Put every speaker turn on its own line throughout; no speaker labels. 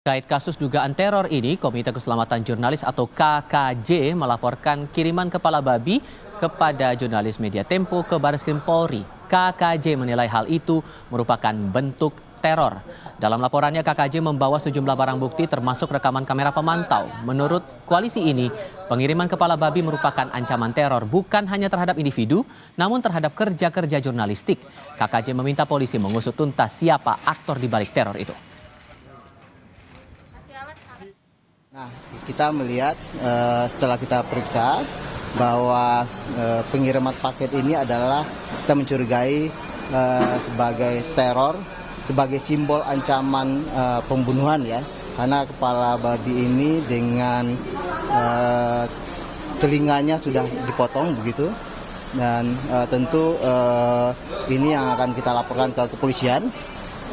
Terkait kasus dugaan teror ini, Komite Keselamatan Jurnalis atau KKJ melaporkan kiriman kepala babi kepada jurnalis Media Tempo ke Barreskrim Polri. KKJ menilai hal itu merupakan bentuk teror. Dalam laporannya, KKJ membawa sejumlah barang bukti termasuk rekaman kamera pemantau. Menurut koalisi ini, pengiriman kepala babi merupakan ancaman teror bukan hanya terhadap individu, namun terhadap kerja-kerja jurnalistik. KKJ meminta polisi mengusut tuntas siapa aktor di balik teror itu.
Nah, kita melihat setelah kita periksa bahwa pengiriman paket ini adalah kita mencurigai sebagai teror, sebagai simbol ancaman pembunuhan ya. Karena kepala babi ini dengan telinganya sudah dipotong begitu. Dan tentu ini yang akan kita laporkan ke kepolisian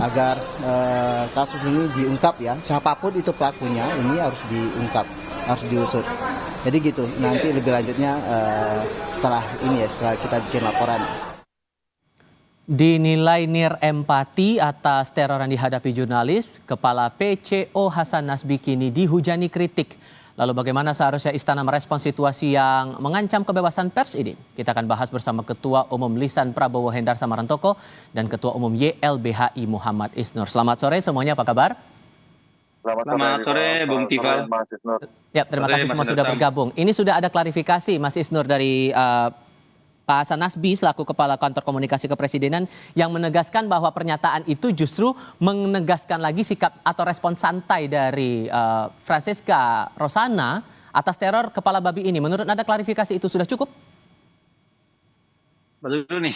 agar kasus ini diungkap ya, siapapun itu pelakunya ini harus diungkap, harus diusut. Jadi gitu, nanti lebih lanjutnya setelah ini ya, setelah kita bikin laporan.
Dinilai nirempati atas teror yang dihadapi jurnalis, Kepala PCO Hasan Nasbi kini dihujani kritik. Lalu bagaimana seharusnya Istana merespons situasi yang mengancam kebebasan pers ini? Kita akan bahas bersama Ketua Umum Lisan Prabowo Hendar Samarantoko dan Ketua Umum YLBHI Muhammad Isnur. Selamat sore semuanya, apa kabar?
Selamat sore, Bung Tifal.
Ya, terima kasih semua sudah bergabung. Ini sudah ada klarifikasi Mas Isnur dari Pak Hasan Nasbi selaku Kepala Kantor Komunikasi Kepresidenan yang menegaskan bahwa pernyataan itu justru menegaskan lagi sikap atau respon santai dari Francesca Rosana atas teror kepala babi ini. Menurut Anda klarifikasi itu sudah cukup?
Betul nih.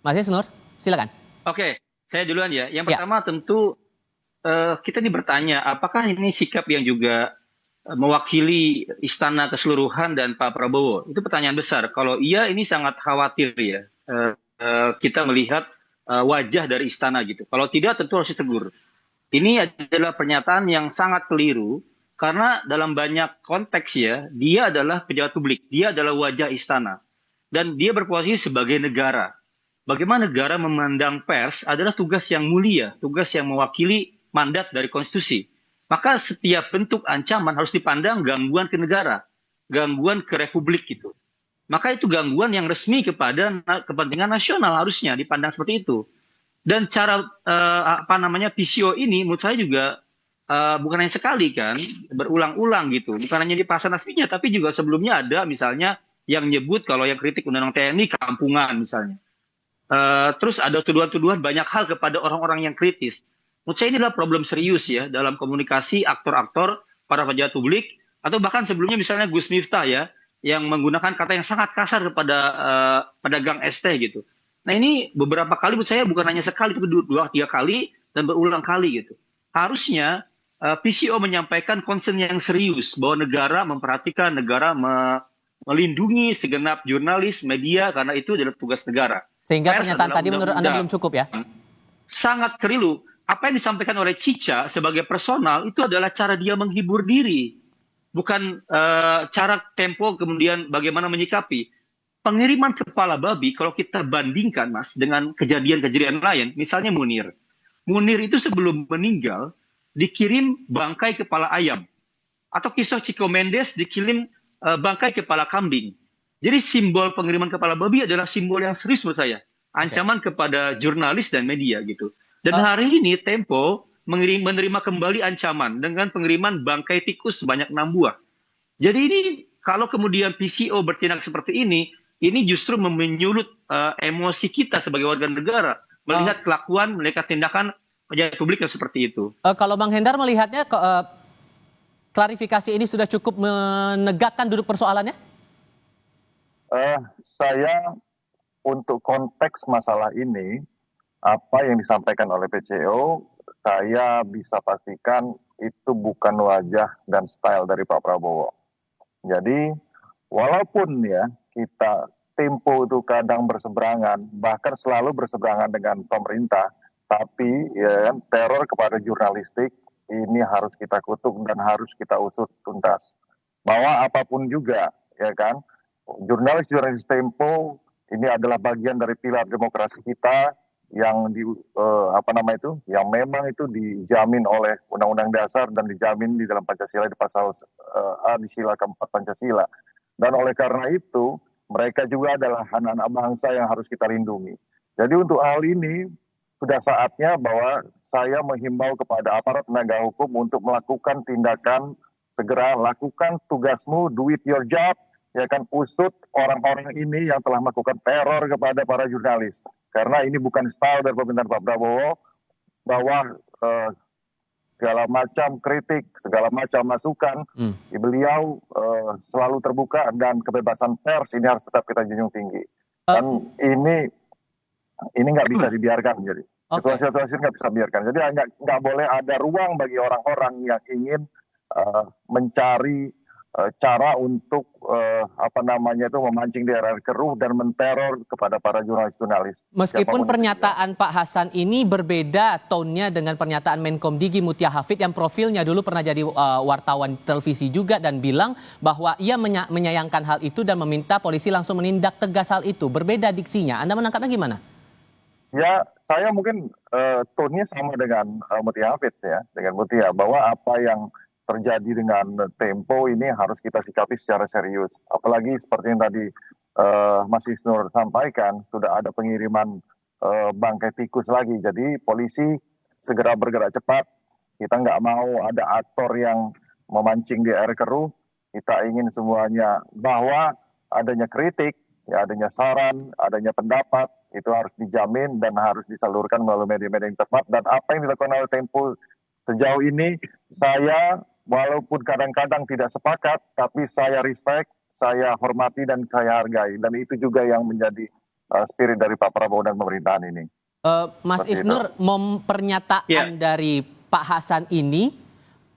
Mas Isnur, silakan.
Oke, saya duluan ya. Yang pertama tentu kita ini bertanya, apakah ini sikap yang juga mewakili istana keseluruhan dan Pak Prabowo? Itu pertanyaan besar. Kalau iya, ini sangat khawatir ya. Kita melihat wajah dari istana gitu. Kalau tidak, tentu harus ditegur. Ini adalah pernyataan yang sangat keliru karena dalam banyak konteks ya, dia adalah pejabat publik, dia adalah wajah istana dan dia berposisi sebagai negara. Bagaimana negara memandang pers adalah tugas yang mulia, tugas yang mewakili mandat dari konstitusi. Maka setiap bentuk ancaman harus dipandang gangguan ke negara, gangguan ke republik gitu. Maka itu gangguan yang resmi kepada kepentingan nasional harusnya dipandang seperti itu. Dan cara PCO ini menurut saya juga bukan hanya sekali kan, berulang-ulang gitu. Bukan hanya di Pak Hasan Nasbinya, tapi juga sebelumnya ada misalnya yang nyebut kalau yang kritik Undang-Undang TNI kampungan misalnya. Terus ada tuduhan-tuduhan banyak hal kepada orang-orang yang kritis. Menurut saya ini adalah problem serius ya dalam komunikasi aktor-aktor, para pejabat publik, atau bahkan sebelumnya misalnya Gus Miftah ya, yang menggunakan kata yang sangat kasar kepada pedagang ST gitu. Nah ini beberapa kali menurut saya bukan hanya sekali, tapi 2-3 kali dan berulang kali gitu. Harusnya PCO menyampaikan concern yang serius bahwa negara memperhatikan, negara melindungi segenap jurnalis, media, karena itu adalah tugas negara.
Sehingga pernyataan tadi menurut Anda belum cukup ya?
Sangat keliru. Apa yang disampaikan oleh Cica sebagai personal itu adalah cara dia menghibur diri. Bukan cara Tempo kemudian bagaimana menyikapi. Pengiriman kepala babi kalau kita bandingkan Mas dengan kejadian-kejadian lain. Misalnya Munir. Munir itu sebelum meninggal dikirim bangkai kepala ayam. Atau kisah Chico Mendes dikirim bangkai kepala kambing. Jadi simbol pengiriman kepala babi adalah simbol yang serius menurut saya. Ancaman kepada jurnalis dan media gitu. Dan hari ini Tempo menerima kembali ancaman dengan pengiriman bangkai tikus sebanyak 6 buah. Jadi ini kalau kemudian PCO bertindak seperti ini justru menyulut emosi kita sebagai warga negara. Melihat kelakuan, melihat tindakan pejabat publik yang seperti itu.
Kalau Bang Hendar melihatnya klarifikasi ini sudah cukup menegakkan duduk persoalannya?
Saya untuk konteks masalah ini, apa yang disampaikan oleh PCO, saya bisa pastikan itu bukan wajah dan style dari Pak Prabowo. Jadi, walaupun ya kita Tempo itu kadang berseberangan, bahkan selalu berseberangan dengan pemerintah, tapi ya, teror kepada jurnalistik ini harus kita kutuk dan harus kita usut tuntas. Bahwa apapun juga, ya kan, jurnalis Tempo ini adalah bagian dari pilar demokrasi kita. yang yang memang itu dijamin oleh Undang-Undang Dasar dan dijamin di dalam Pancasila di pasal A di sila keempat Pancasila. Dan oleh karena itu mereka juga adalah anak-anak bangsa yang harus kita lindungi. Jadi untuk hal ini sudah saatnya bahwa saya menghimbau kepada aparat penegak hukum untuk melakukan tindakan, segera lakukan tugasmu, do it your job, ya kan, usut orang-orang ini yang telah melakukan teror kepada para jurnalis. Karena ini bukan style dari pemerintahan Pak Prabowo bahwa segala macam kritik, segala macam masukan, beliau selalu terbuka dan kebebasan pers ini harus tetap kita junjung tinggi. Dan ini nggak bisa dibiarkan, jadi situasi nggak bisa dibiarkan. Jadi nggak boleh ada ruang bagi orang-orang yang ingin mencari cara untuk memancing di daerah keruh dan menteror kepada para jurnalis.
Meskipun pernyataan Pak Hasan ini berbeda tone-nya dengan pernyataan Menkom Digi Mutia Hafid yang profilnya dulu pernah jadi wartawan televisi juga dan bilang bahwa ia menyayangkan hal itu dan meminta polisi langsung menindak tegas hal itu. Berbeda diksinya. Anda menangkapnya gimana?
Ya, saya mungkin tone-nya sama dengan Mutia Hafid ya, dengan Mutia, bahwa apa yang terjadi dengan Tempo ini harus kita sikapi secara serius. Apalagi seperti yang tadi Mas Isnur sampaikan, sudah ada pengiriman bangkai tikus lagi. Jadi polisi segera bergerak cepat. Kita nggak mau ada aktor yang memancing di air keruh. Kita ingin semuanya bahwa adanya kritik, ya adanya saran, adanya pendapat, itu harus dijamin dan harus disalurkan melalui media-media yang tepat. Dan apa yang dilakukan oleh Tempo sejauh ini, saya walaupun kadang-kadang tidak sepakat, tapi saya respect, saya hormati dan saya hargai. Dan itu juga yang menjadi spirit dari Pak Prabowo dan pemerintahan ini.
Mas Isnur, pernyataan dari Pak Hasan ini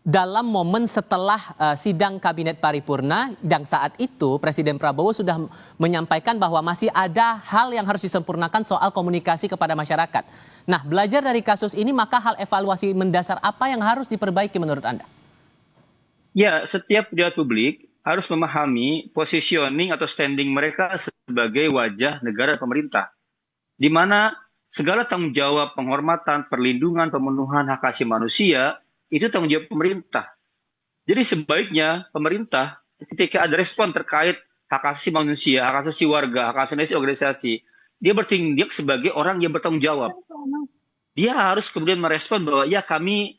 dalam momen setelah sidang Kabinet Paripurna, yang saat itu Presiden Prabowo sudah menyampaikan bahwa masih ada hal yang harus disempurnakan soal komunikasi kepada masyarakat. Nah, belajar dari kasus ini, maka hal evaluasi mendasar apa yang harus diperbaiki menurut Anda?
Ya, setiap pejabat publik harus memahami positioning atau standing mereka sebagai wajah negara pemerintah, di mana segala tanggung jawab penghormatan, perlindungan, pemenuhan hak asasi manusia itu tanggung jawab pemerintah. Jadi sebaiknya pemerintah ketika ada respon terkait hak asasi manusia, hak asasi warga, hak asasi organisasi, dia bertindak sebagai orang yang bertanggung jawab. Dia harus kemudian merespon bahwa ya kami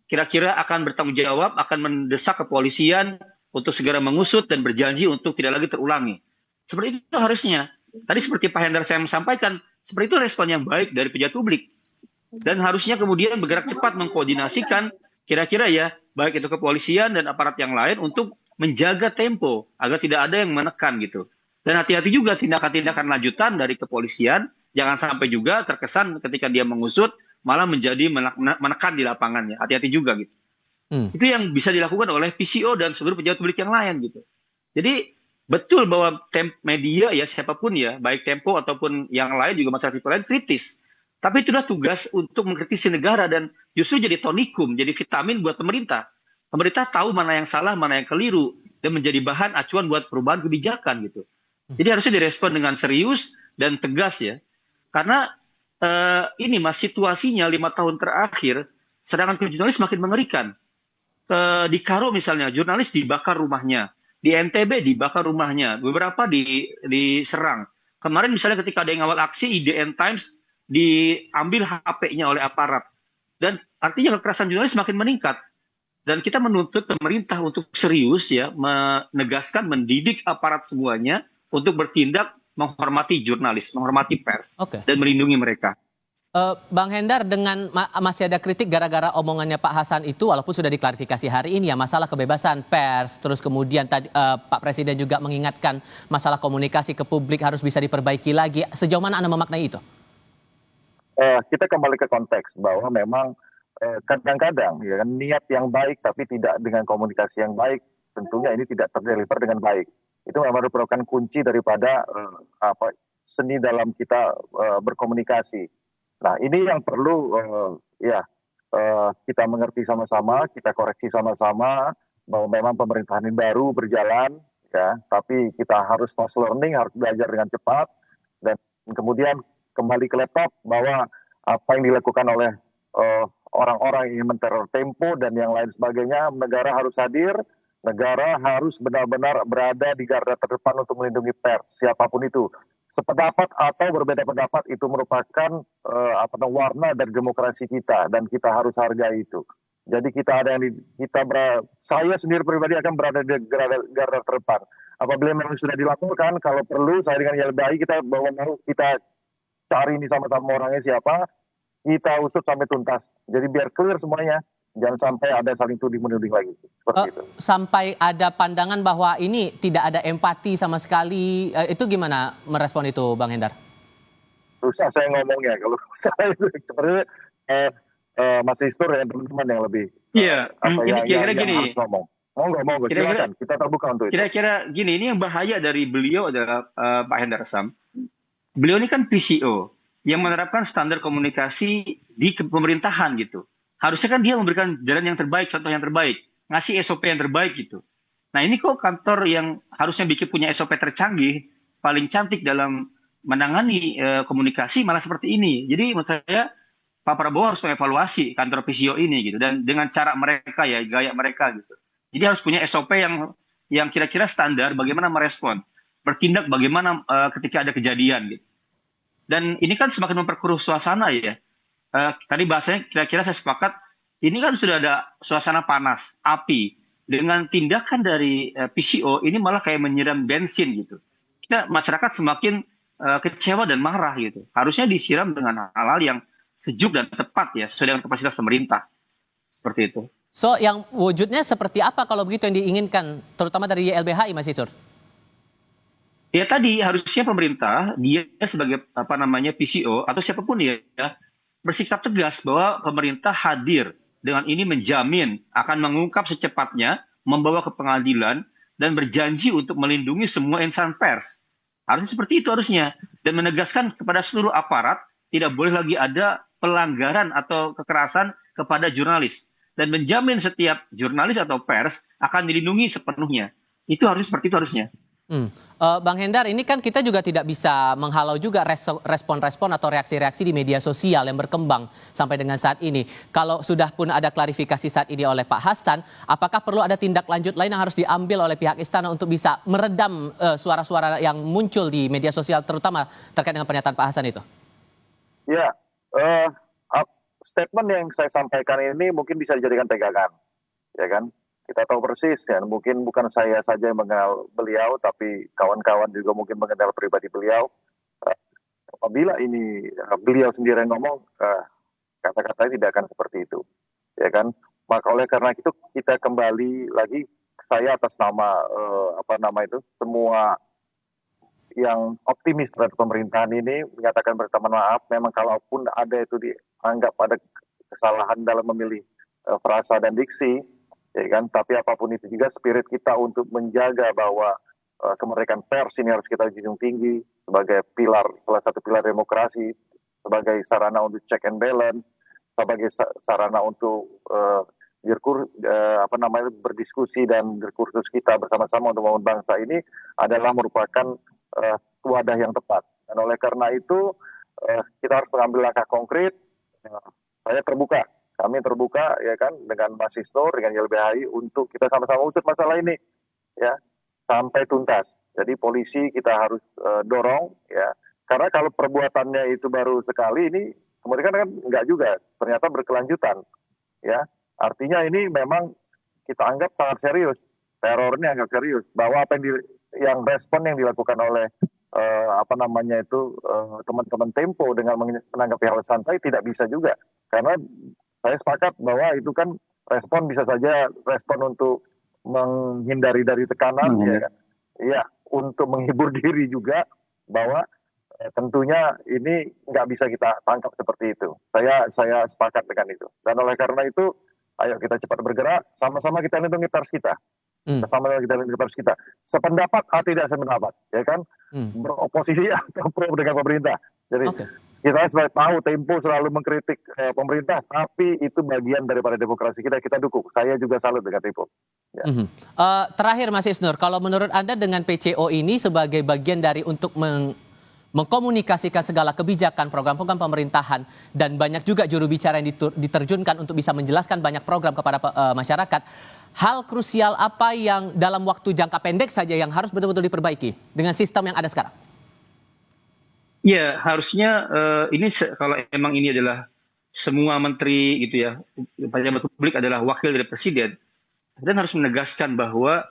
kira-kira akan bertanggung jawab, akan mendesak kepolisian untuk segera mengusut dan berjanji untuk tidak lagi terulangi. Seperti itu harusnya. Tadi seperti Pak Hendar saya sampaikan, seperti itu respon yang baik dari pejabat publik. Dan harusnya kemudian bergerak cepat mengkoordinasikan kira-kira ya, baik itu kepolisian dan aparat yang lain untuk menjaga tempo agar tidak ada yang menekan gitu. Dan hati-hati juga tindakan-tindakan lanjutan dari kepolisian, jangan sampai juga terkesan ketika dia mengusut malah menjadi menekan di lapangannya. Hati-hati juga gitu. Itu yang bisa dilakukan oleh PCO dan seluruh pejabat publik yang lain gitu. Jadi betul bahwa media ya siapapun ya, baik Tempo ataupun yang lain juga masyarakat lain kritis. Tapi itu adalah tugas untuk mengkritisi negara dan justru jadi tonikum, jadi vitamin buat pemerintah. Pemerintah tahu mana yang salah, mana yang keliru dan menjadi bahan acuan buat perubahan kebijakan gitu. Jadi harusnya direspon dengan serius dan tegas ya. Karena ini mas situasinya 5 tahun terakhir serangan ke jurnalis makin mengerikan. Di Karo misalnya jurnalis dibakar rumahnya, di NTB dibakar rumahnya, beberapa diserang. Kemarin misalnya ketika ada yang awal aksi IDN Times diambil HP-nya oleh aparat. Dan artinya kekerasan jurnalis makin meningkat. Dan kita menuntut pemerintah untuk serius ya menegaskan, mendidik aparat semuanya untuk bertindak menghormati jurnalis, menghormati pers, dan melindungi mereka.
Bang Hendar, dengan masih ada kritik gara-gara omongannya Pak Hasan itu, walaupun sudah diklarifikasi hari ini ya, masalah kebebasan pers, terus kemudian tadi Pak Presiden juga mengingatkan masalah komunikasi ke publik harus bisa diperbaiki lagi. Sejauh mana Anda memaknai itu?
Kita kembali ke konteks bahwa memang kadang-kadang ya, niat yang baik tapi tidak dengan komunikasi yang baik, tentunya ini tidak terdeliver dengan baik. Itu memang merupakan kunci daripada seni dalam kita berkomunikasi. Nah, ini yang perlu kita mengerti sama-sama, kita koreksi sama-sama bahwa memang pemerintahan ini baru berjalan, ya, tapi kita harus fast learning, harus belajar dengan cepat, dan kemudian kembali ke laptop bahwa apa yang dilakukan oleh orang-orang yang menteror Tempo dan yang lain sebagainya, negara harus hadir, negara harus benar-benar berada di garda terdepan untuk melindungi pers, siapapun itu. Sependapat atau berbeda pendapat itu merupakan warna dari demokrasi kita dan kita harus hargai itu. Jadi saya sendiri pribadi akan berada di garda terdepan. Apabila memang sudah dilaporkan, kalau perlu saya dengan YLBHI kita cari ini sama-sama orangnya siapa, kita usut sampai tuntas. Jadi biar clear semuanya, jangan sampai ada saling tuding-menuding lagi. Seperti itu.
Sampai ada pandangan bahwa ini tidak ada empati sama sekali, itu gimana merespon itu, Bang Hendar?
Susah saya ngomongnya, kalau saya itu sepertinya Mas Istur dan teman-teman yang lebih
kira-kira gini.
Harus ngomong. Monggo, silakan. Kita terbuka untuk itu.
Kira-kira gini, ini yang bahaya dari beliau adalah Pak Hendar Sam. Beliau ini kan PCO yang menerapkan standar komunikasi di pemerintahan gitu. Harusnya kan dia memberikan jalan yang terbaik, contoh yang terbaik, ngasih SOP yang terbaik gitu. Nah ini kok kantor yang harusnya punya SOP tercanggih, paling cantik dalam menangani komunikasi malah seperti ini. Jadi menurut saya Pak Prabowo harus mengevaluasi kantor PCO ini gitu, dan dengan cara mereka ya, gaya mereka gitu. Jadi harus punya SOP yang kira-kira standar bagaimana merespon, bertindak bagaimana ketika ada kejadian gitu. Dan ini kan semakin memperkeruh suasana ya. Tadi bahasanya kira-kira saya sepakat, ini kan sudah ada suasana panas, api. Dengan tindakan dari PCO ini malah kayak menyiram bensin gitu. Masyarakat semakin kecewa dan marah gitu. Harusnya disiram dengan hal-hal yang sejuk dan tepat ya, sesuai dengan kapasitas pemerintah. Seperti itu.
So, yang wujudnya seperti apa kalau begitu yang diinginkan, terutama dari YLBHI, Mas Istur?
Ya tadi harusnya pemerintah, dia sebagai PCO atau siapapun ya, bersikap tegas bahwa pemerintah hadir dengan ini menjamin akan mengungkap secepatnya, membawa ke pengadilan, dan berjanji untuk melindungi semua insan pers. Harusnya seperti itu harusnya. Dan menegaskan kepada seluruh aparat, tidak boleh lagi ada pelanggaran atau kekerasan kepada jurnalis. Dan menjamin setiap jurnalis atau pers akan dilindungi sepenuhnya. Itu harus seperti itu harusnya.
Bang Hendar, ini kan kita juga tidak bisa menghalau juga respon-respon atau reaksi-reaksi di media sosial yang berkembang sampai dengan saat ini. Kalau sudah pun ada klarifikasi saat ini oleh Pak Hasan, apakah perlu ada tindak lanjut lain yang harus diambil oleh pihak istana untuk bisa meredam suara-suara yang muncul di media sosial, terutama terkait dengan pernyataan Pak Hasan itu?
Ya, statement yang saya sampaikan ini mungkin bisa dijadikan pegangan, ya kan? Kita tahu persis, ya, mungkin bukan saya saja yang mengenal beliau, tapi kawan-kawan juga mungkin mengenal pribadi beliau. Apabila ini beliau sendiri yang ngomong, kata-katanya tidak akan seperti itu, ya kan? Maka oleh karena itu kita kembali lagi, saya atas nama semua yang optimis terhadap pemerintahan ini menyatakan permintaan maaf. Memang kalaupun ada itu dianggap ada kesalahan dalam memilih frasa dan diksi, ya kan, tapi apapun itu juga spirit kita untuk menjaga bahwa kemerdekaan pers ini harus kita junjung tinggi sebagai salah satu pilar demokrasi, sebagai sarana untuk check and balance, sebagai sarana untuk berdiskusi dan berkursus kita bersama-sama untuk membangun bangsa ini adalah merupakan wadah yang tepat. Dan oleh karena itu kita harus mengambil langkah konkret. Saya terbuka. Kami terbuka ya kan dengan Mas Istur, dengan YLBHI untuk kita sama-sama usut masalah ini ya sampai tuntas. Jadi polisi kita harus dorong ya, karena kalau perbuatannya itu baru sekali ini kemudian kan enggak juga, ternyata berkelanjutan ya. Artinya ini memang kita anggap sangat serius, terornya agak serius, bahwa apa yang respon yang dilakukan oleh teman-teman Tempo dengan menanggapi hal santai tidak bisa juga, karena saya sepakat bahwa itu kan respon bisa saja respon untuk menghindari dari tekanan, ya kan? Ya, untuk menghibur diri juga, bahwa tentunya ini nggak bisa kita tangkap seperti itu. Saya sepakat dengan itu. Dan oleh karena itu, ayo kita cepat bergerak, sama-sama kita lindungi pers kita. Sama-sama kita lindungi pers kita. Sependapat atau tidak sependapat, ya kan? Beroposisi atau pro dengan pemerintah. Jadi kita sebagai tahu Tempo selalu mengkritik pemerintah, tapi itu bagian daripada demokrasi kita dukung. Saya juga salut dengan Tempo. Ya.
Terakhir Mas Isnur, kalau menurut Anda dengan PCO ini sebagai bagian dari untuk mengkomunikasikan segala kebijakan, program-program pemerintahan, dan banyak juga juru bicara yang diterjunkan untuk bisa menjelaskan banyak program kepada masyarakat. Hal krusial apa yang dalam waktu jangka pendek saja yang harus betul-betul diperbaiki dengan sistem yang ada sekarang?
Ya, harusnya ini kalau emang ini adalah semua menteri gitu ya, pejabat publik adalah wakil dari presiden, dan harus menegaskan bahwa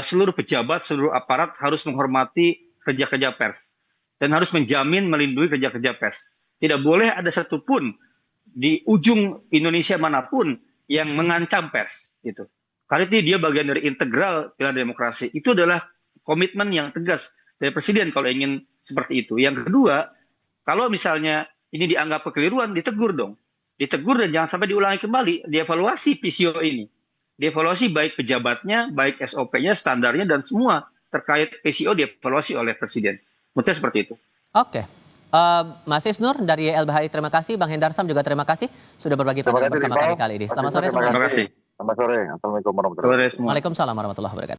seluruh pejabat, seluruh aparat harus menghormati kerja-kerja pers dan harus menjamin melindungi kerja-kerja pers. Tidak boleh ada satupun di ujung Indonesia manapun yang mengancam pers, gitu. Karena itu dia bagian dari integral pilar demokrasi. Itu adalah komitmen yang tegas dari presiden kalau ingin seperti itu. Yang kedua, kalau misalnya ini dianggap kekeliruan, ditegur dong. Ditegur dan jangan sampai diulangi kembali. Dievaluasi PCO ini. Dievaluasi baik pejabatnya, baik SOP-nya, standarnya, dan semua terkait PCO dievaluasi oleh presiden. Menurut saya seperti itu.
Oke. Mas Isnur dari LBHI terima kasih. Bang Hendar Sam juga terima kasih sudah berbagi pandangan bersama kami kali ini. Selamat sore semua.
Terima kasih.
Selamat sore. Assalamualaikum warahmatullahi wabarakatuh.
Sore semua.
Waalaikumsalam warahmatullahi wabarakatuh.